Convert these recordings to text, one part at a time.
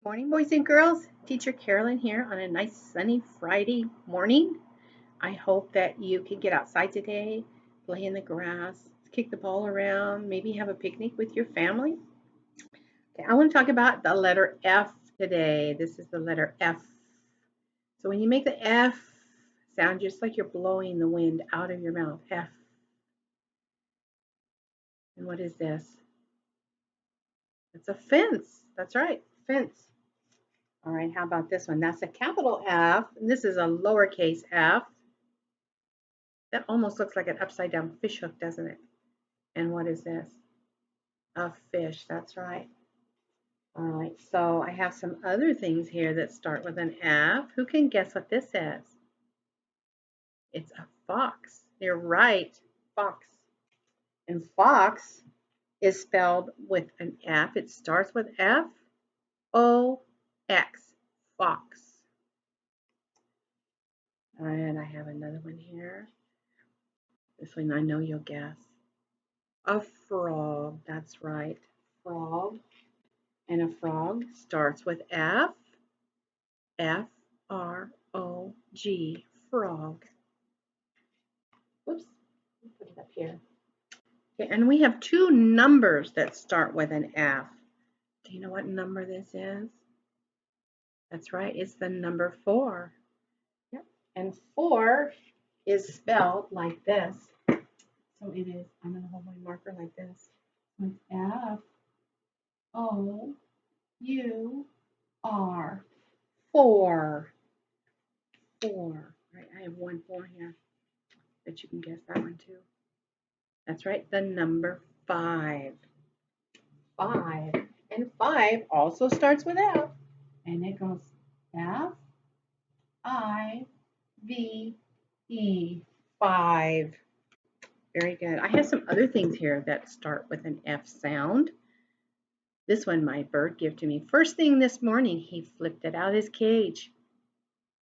Morning, boys and girls. Teacher Carolyn here on a nice sunny Friday morning. I hope that you can get outside today, play in the grass, kick the ball around, maybe have a picnic with your family. Okay, I want to talk about the letter F today. This is the letter F. So when you make the F sound, just like you're blowing the wind out of your mouth, F. And what is this? It's a fence. That's right, fence. All right, how about this one? That's a capital F, and this is a lowercase f. That almost looks like an upside down fish hook, doesn't it? And what is this? A fish, that's right. All right, so I have some other things here that start with an F. Who can guess what this is? It's a fox. You're right, fox. And fox is spelled with an F. It starts with F O X, fox. And I have another one here. This one I know you'll guess. A frog, that's right, frog. And a frog starts with F, F-R-O-G, frog. Whoops, put it up here. Okay, and we have two numbers that start with an F. Do you know what number this is? That's right, it's the number 4. Yep. And 4 is spelled like this. So it is, I'm going to hold my marker like this. It's F-O-U-R, 4. 4. Right, I have 1 4 here. Bet you can guess that one too. That's right, the number 5. 5. And 5 also starts with F. And it goes F-I-V-E, 5. Very good. I have some other things here that start with an F sound. This one my bird gave to me first thing this morning. He flipped it out of his cage.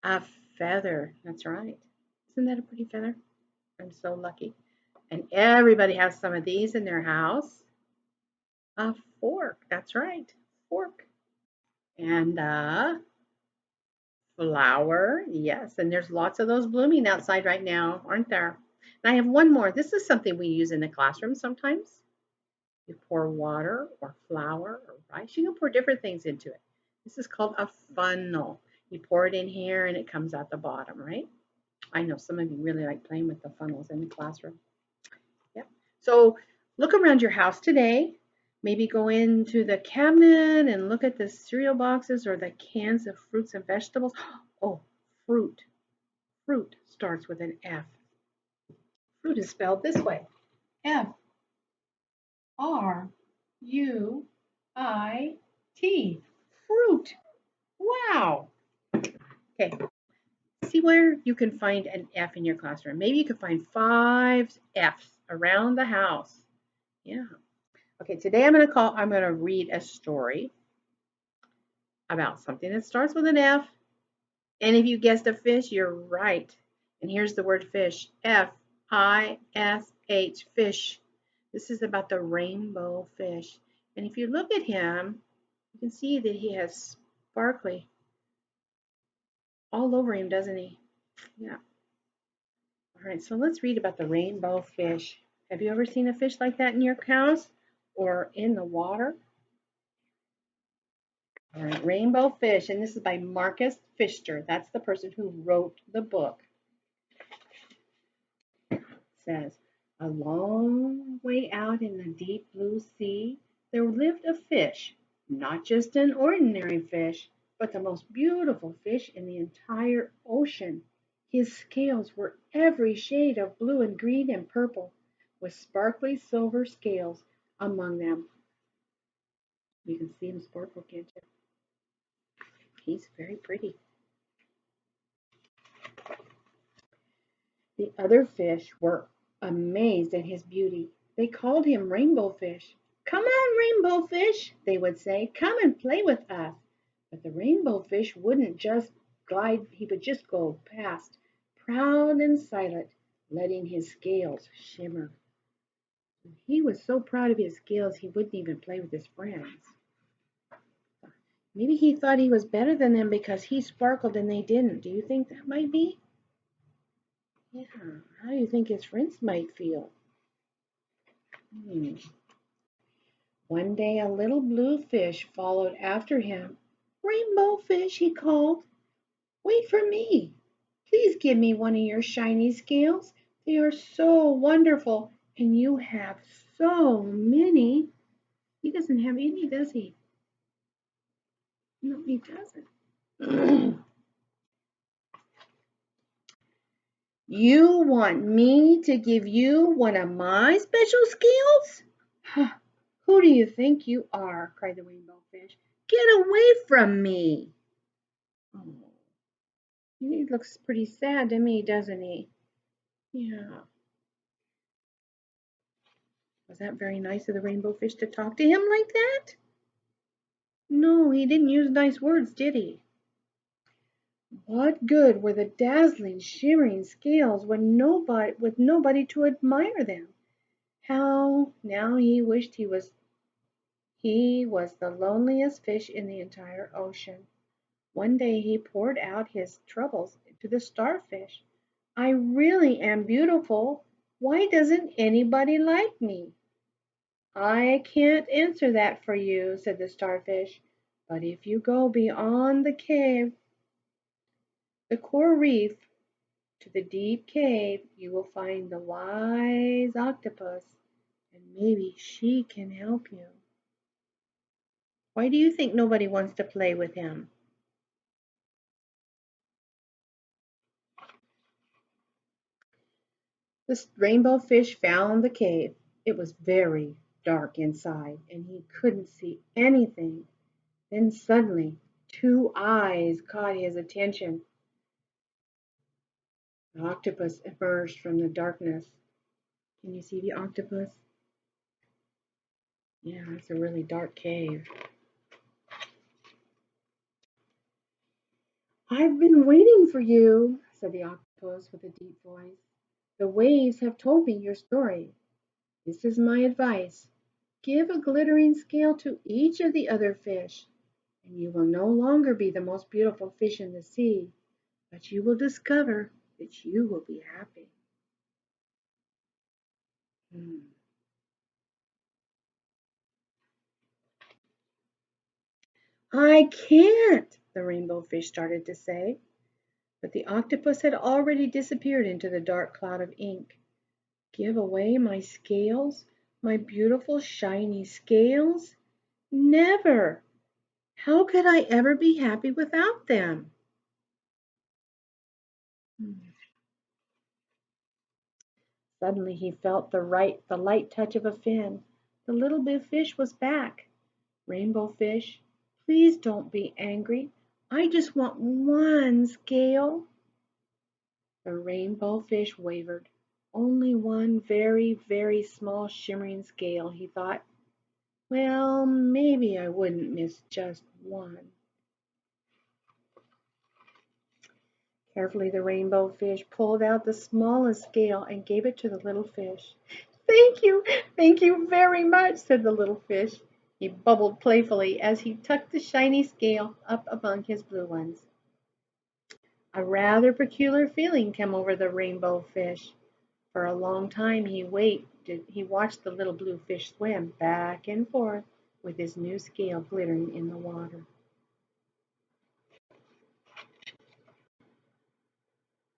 A feather. That's right. Isn't that a pretty feather? I'm so lucky. And everybody has some of these in their house. A fork. That's right. Fork. And a flower. Yes. And there's lots of those blooming outside right now, aren't there? And I have one more. This is something we use in the classroom sometimes. You pour water or flour or rice. You can pour different things into it. This is called a funnel. You pour it in here and it comes out the bottom, right? I know some of you really like playing with the funnels in the classroom. Yep. So look around your house today. Maybe go into the cabinet and look at the cereal boxes or the cans of fruits and vegetables. Oh, fruit. Fruit starts with an F. Fruit is spelled this way. F-R-U-I-T. Fruit. Wow. Okay. See where you can find an F in your classroom. Maybe you can find 5 F's around the house. Yeah. Okay, today I'm going to read a story about something that starts with an F. And if you guessed a fish, you're right. And here's the word fish. F-I-S-H, fish. This is about the rainbow fish. And if you look at him, you can see that he has sparkly all over him, doesn't he? Yeah. All right, so let's read about the rainbow fish. Have you ever seen a fish like that in your house or in the water? All right, rainbow fish, and this is by Marcus Pfister. That's the person who wrote the book. It says, a long way out in the deep blue sea, there lived a fish, not just an ordinary fish, but the most beautiful fish in the entire ocean. His scales were every shade of blue and green and purple, with sparkly silver scales among them. You can see him sparkle, can't you? He's very pretty. The other fish were amazed at his beauty. They called him Rainbow Fish. Come on, Rainbow Fish, they would say. Come and play with us. But the Rainbow Fish wouldn't just glide, he would just go past, proud and silent, letting his scales shimmer. He was so proud of his scales he wouldn't even play with his friends. Maybe he thought he was better than them because he sparkled and they didn't. Do you think that might be? Yeah. How do you think his friends might feel? Hmm. One day a little blue fish followed after him. Rainbow fish, he called. Wait for me. Please give me one of your shiny scales. They are so wonderful, and you have so many. He doesn't have any, does he? No, he doesn't. You want me to give you one of my special scales? Who do you think you are? Cried the rainbow fish. Get away from me. Oh, he looks pretty sad to me, doesn't he? Yeah. Was that very nice of the rainbow fish to talk to him like that? No, he didn't use nice words, did he? What good were the dazzling, shimmering scales when with nobody to admire them? How now he was the loneliest fish in the entire ocean. One day he poured out his troubles to the starfish. I really am beautiful. Why doesn't anybody like me? I can't answer that for you, said the starfish. But if you go beyond the coral reef, to the deep cave, you will find the wise octopus, and maybe she can help you. Why do you think nobody wants to play with him? The rainbow fish found the cave. It was very dark inside, and he couldn't see anything. Then suddenly, two eyes caught his attention. The octopus emerged from the darkness. Can you see the octopus? Yeah, it's a really dark cave. I've been waiting for you, said the octopus with a deep voice. The waves have told me your story. This is my advice. Give a glittering scale to each of the other fish, and you will no longer be the most beautiful fish in the sea, but you will discover that you will be happy. Hmm. I can't, the rainbow fish started to say, but the octopus had already disappeared into the dark cloud of ink. Give away my scales, my beautiful shiny scales? Never! How could I ever be happy without them? Suddenly he felt the light touch of a fin. The little bit fish was back. Rainbow fish, please don't be angry. I just want one scale. The rainbow fish wavered. Only one very, very small shimmering scale, he thought. Well, maybe I wouldn't miss just one. Carefully, the rainbow fish pulled out the smallest scale and gave it to the little fish. Thank you very much, said the little fish. He bubbled playfully as he tucked the shiny scale up among his blue ones. A rather peculiar feeling came over the rainbow fish. For a long time he watched the little blue fish swim back and forth with his new scale glittering in the water.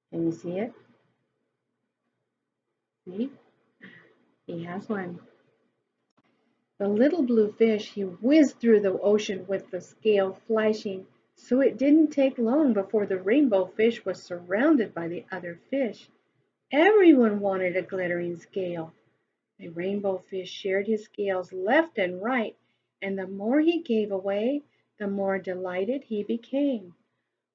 Can you see it? See? He has one. The little blue fish, he whizzed through the ocean with the scale flashing, so it didn't take long before the rainbow fish was surrounded by the other fish. Everyone wanted a glittering scale. The rainbow fish shared his scales left and right, and the more he gave away, the more delighted he became.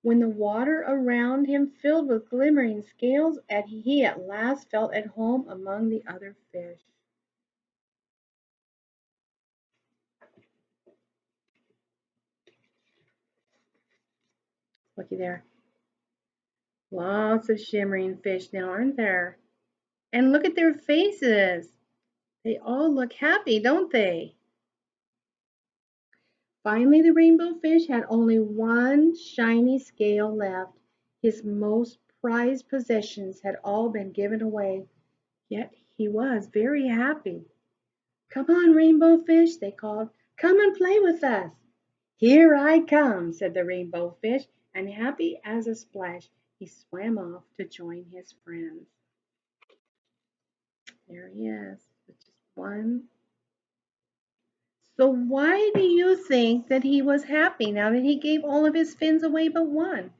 When the water around him filled with glimmering scales, he at last felt at home among the other fish. Looky there. Lots of shimmering fish now, aren't there? And look at their faces. They all look happy, don't they? Finally, the rainbow fish had only one shiny scale left. His most prized possessions had all been given away, yet he was very happy. "Come on, rainbow fish," they called. "Come and play with us." "Here I come," said the rainbow fish, and happy as a splash, he swam off to join his friends. There he is, with just one. So why do you think that he was happy now that he gave all of his fins away but one?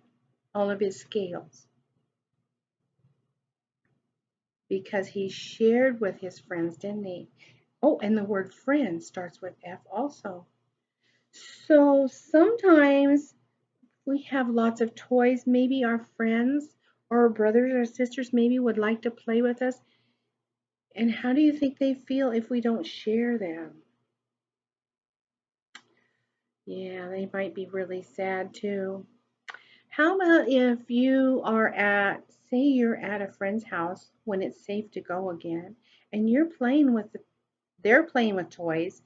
All of his scales? Because he shared with his friends, didn't he? Oh, and the word friend starts with F also. So sometimes we have lots of toys. Maybe our friends or our brothers or sisters maybe would like to play with us. And how do you think they feel if we don't share them? Yeah, they might be really sad too. How about if you are say you're at a friend's house when it's safe to go again, and they're playing with toys,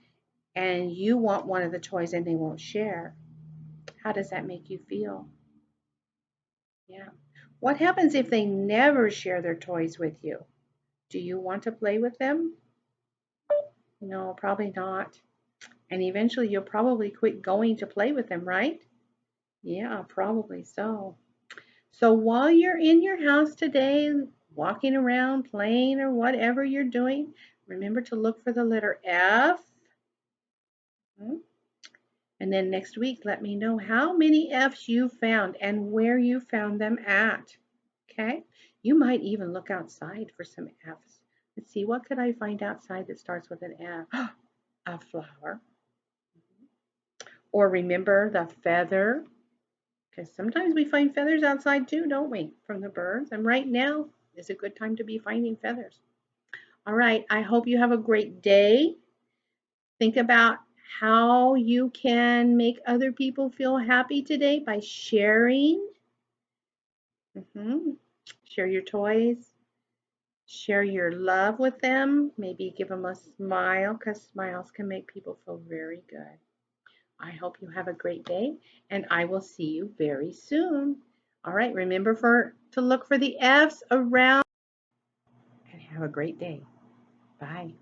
and you want one of the toys and they won't share. How does that make you feel? Yeah. What happens if they never share their toys with you? Do you want to play with them? No, probably not. And eventually you'll probably quit going to play with them, right? Yeah, probably so. So while you're in your house today, walking around, playing, or whatever you're doing, remember to look for the letter F. And then next week, let me know how many F's you found and where you found them at. Okay? You might even look outside for some F's. Let's see, what could I find outside that starts with an F? A flower. Or remember the feather, because sometimes we find feathers outside too, don't we, from the birds? And right now is a good time to be finding feathers. All right, I hope you have a great day. Think about how you can make other people feel happy today by sharing. Share your toys. Share your love with them. Maybe give them a smile, because smiles can make people feel very good. I hope you have a great day, and I will see you very soon. All right, remember to look for the F's around, and have a great day. Bye.